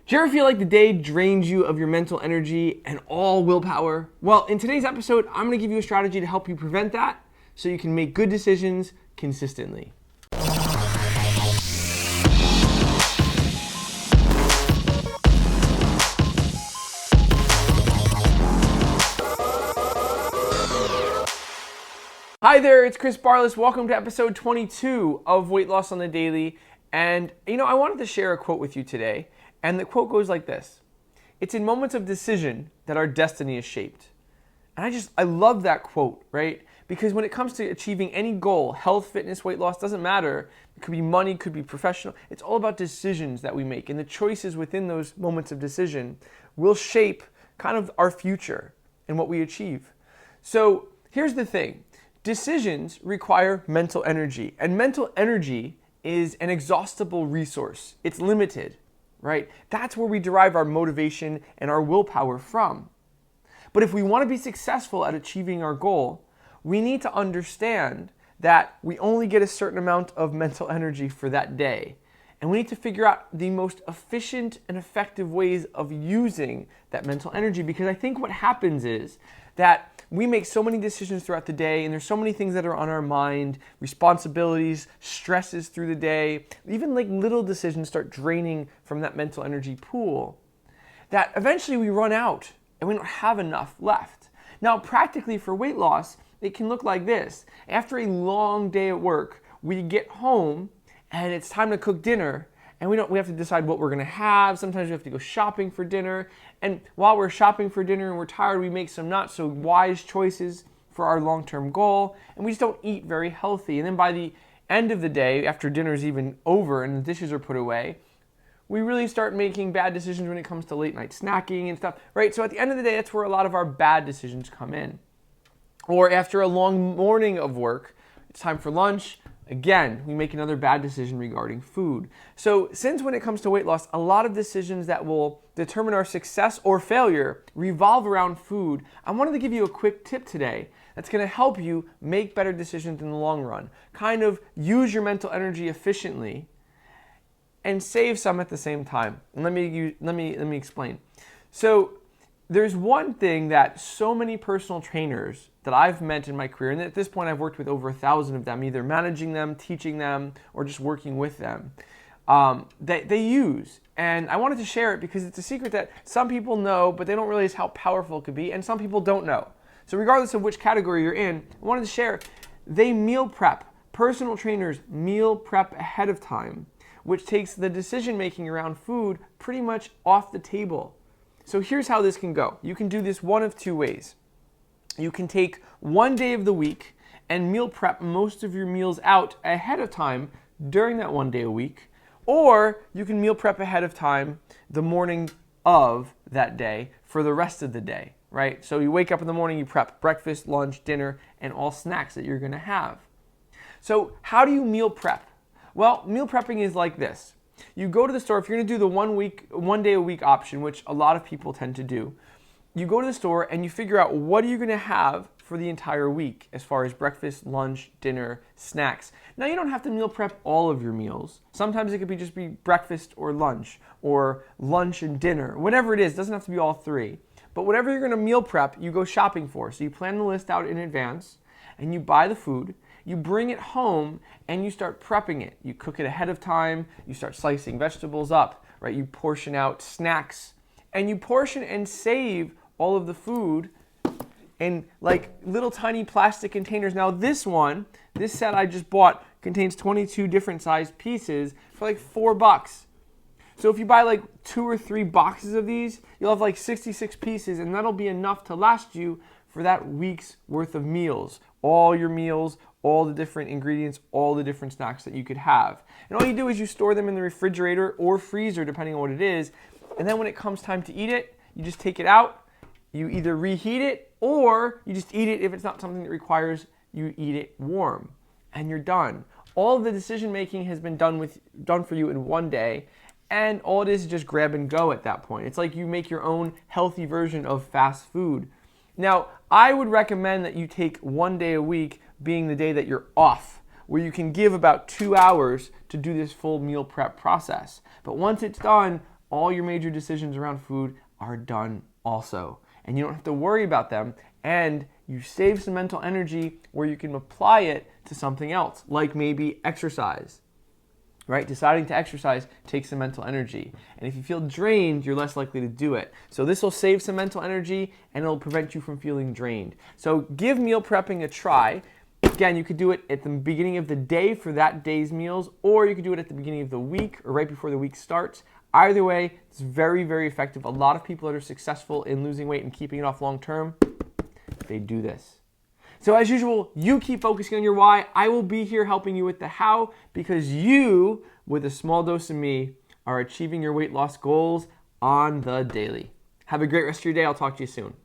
Do you ever feel like the day drains you of your mental energy and all willpower? Well, in today's episode, I'm going to give you a strategy to help you prevent that so you can make good decisions consistently. Hi there, it's Chris Barlics. Welcome to episode 22 of Weight Loss on the Daily. And, I wanted to share a quote with you today. And the quote goes like this: "It's in moments of decision that our destiny is shaped." And I love that quote, right? Because when it comes to achieving any goal, health, fitness, weight loss, doesn't matter. It could be money, could be professional. It's all about decisions that we make. And the choices within those moments of decision will shape kind of our future and what we achieve. So here's the thing. Decisions require mental energy. And mental energy is an exhaustible resource. It's limited. Right? That's where we derive our motivation and our willpower from. But if we want to be successful at achieving our goal, we need to understand that we only get a certain amount of mental energy for that day. And we need to figure out the most efficient and effective ways of using that mental energy, because I think what happens is that we make so many decisions throughout the day, and there's so many things that are on our mind, responsibilities, stresses through the day, even like little decisions start draining from that mental energy pool, that eventually we run out and we don't have enough left. Now, practically for weight loss, it can look like this. After a long day at work, we get home and it's time to cook dinner, and we have to decide what we're going to have. Sometimes we have to go shopping for dinner. And while we're shopping for dinner and we're tired, we make some not so wise choices for our long-term goal, and we just don't eat very healthy. And then by the end of the day, after dinner's even over and the dishes are put away, we really start making bad decisions when it comes to late night snacking and stuff, right? So at the end of the day, that's where a lot of our bad decisions come in. Or after a long morning of work, it's time for lunch. Again, we make another bad decision regarding food. So since when it comes to weight loss, a lot of decisions that will determine our success or failure revolve around food, I wanted to give you a quick tip today that's going to help you make better decisions in the long run. Kind of use your mental energy efficiently and save some at the same time. And let me explain. So there's one thing that so many personal trainers that I've met in my career, and at this point I've worked with over 1,000 of them, either managing them, teaching them, or just working with them, that they use. And I wanted to share it because it's a secret that some people know, but they don't realize how powerful it could be, and some people don't know. So regardless of which category you're in, I wanted to share, they meal prep. Personal trainers meal prep ahead of time, which takes the decision making around food pretty much off the table. So here's how this can go. You can do this one of two ways. You can take one day of the week and meal prep most of your meals out ahead of time during that one day a week, or you can meal prep ahead of time the morning of that day for the rest of the day, right? So you wake up in the morning, you prep breakfast, lunch, dinner, and all snacks that you're going to have. So how do you meal prep? Well, meal prepping is like this. You go to the store. If you're going to do the one day a week option, which a lot of people tend to do, you go to the store and you figure out what are you going to have for the entire week as far as breakfast, lunch, dinner, snacks. Now, you don't have to meal prep all of your meals. Sometimes it could just be breakfast or lunch and dinner, whatever it is. It doesn't have to be all three. But whatever you're going to meal prep, you go shopping for. So you plan the list out in advance and you buy the food. You bring it home and you start prepping it. You cook it ahead of time. You start slicing vegetables up, right? You portion out snacks and you portion and save all of the food in like little tiny plastic containers. Now this set I just bought contains 22 different size pieces for like $4. So if you buy like 2 or 3 boxes of these, you'll have like 66 pieces, and that'll be enough to last you for that week's worth of meals. All your meals, all the different ingredients, all the different snacks that you could have. And all you do is you store them in the refrigerator or freezer, depending on what it is. And then when it comes time to eat it, you just take it out. You either reheat it or you just eat it if it's not something that requires you eat it warm. And you're done. All of the decision making has been done for you in one day. And all it is just grab and go at that point. It's like you make your own healthy version of fast food. Now, I would recommend that you take one day a week being the day that you're off, where you can give about 2 hours to do this full meal prep process. But once it's done, all your major decisions around food are done also. And you don't have to worry about them, and you save some mental energy where you can apply it to something else, like maybe exercise. Right? Deciding to exercise takes some mental energy. And if you feel drained, you're less likely to do it. So this will save some mental energy and it'll prevent you from feeling drained. So give meal prepping a try. Again, you could do it at the beginning of the day for that day's meals, or you could do it at the beginning of the week or right before the week starts. Either way, it's very, very effective. A lot of people that are successful in losing weight and keeping it off long term, they do this. So as usual, you keep focusing on your why. I will be here helping you with the how, because you, with a small dose of me, are achieving your weight loss goals on the daily. Have a great rest of your day. I'll talk to you soon.